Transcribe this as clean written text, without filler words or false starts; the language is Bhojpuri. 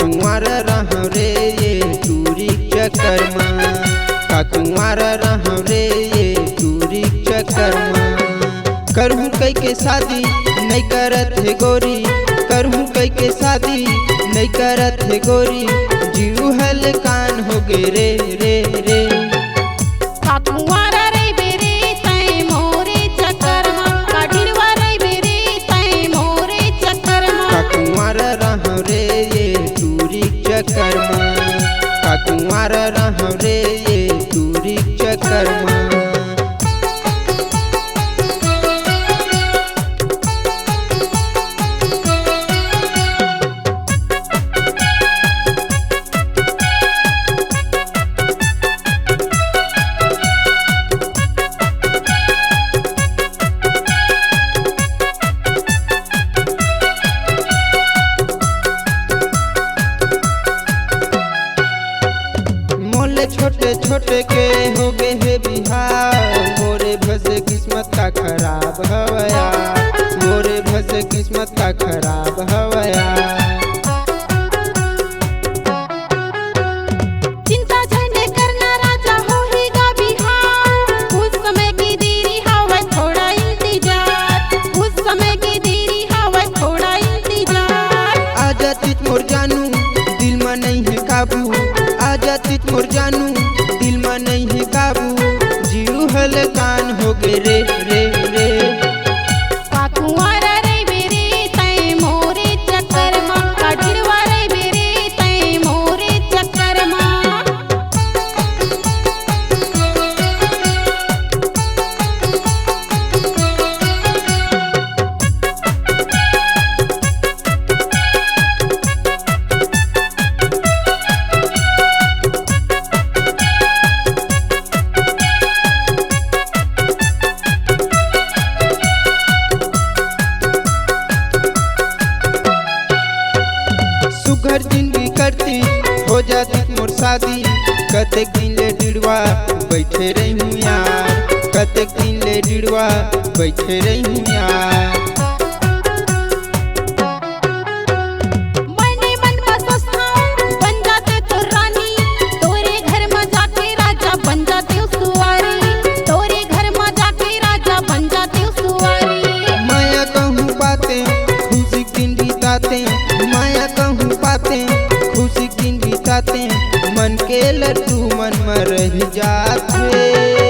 कुंवर रहूं रे ये टूरी चक्कर में, का कुंवर रहूं रे ये टूरी चक्कर में। करहूं कई के शादी नहीं करत है गोरी, करहूं कई के शादी नहीं करत है गोरी, जीव हलकान हो गे रे रे रे। का कुंवर रे बेरे तै मोरे चक्कर में, का ढिड़वा रे बेरे तै मोरे चक्कर में। का कुंवर रहूं रे ये टूरी चक्कर में, का कुंवर रहूं रे ये टूरी चक्कर में। मोले छोटे छोटे के हो गए है बिहार, मोरे भसे किस्मत का खराब हवया, मोरे भसे किस्मत का खराब हवया। चिंता झंडे करना राजा हो ही गा बिहार, उस समय की देरी हवा थोड़ा इंतजार, उस समय की देरी हवा थोड़ा इंतजार। आजा तित मोर जानू दिल में नहीं है काबू, आजा तित मोर जानू दिल में नहीं है काबू, जीव हलकान हो गे रे रे रे। का कुंवर रे बेरे तै मोरे चक्कर में, का ढिड़वा रे बेरे तै मोरे चक्कर में। सुघर जिंदगी करती हो जाती मोर शादी, कतेक दिन ले डिड़वा बैठे रही हूँ यार, कतेक दिन ले डिड़वा बैठे रही हूँ यार। मने मन में सोचता बन जाते तो रानी, तोरे घर में जाके राजा बन जाते सुवारी, तोरे घर में जाके राजा बन जाते सुवारी। माया कहूँ बातें खुशी दिन बिताते, माया कहूँ बातें खुशी दिन बिताते, मन के लड्डू मन में रह जाते।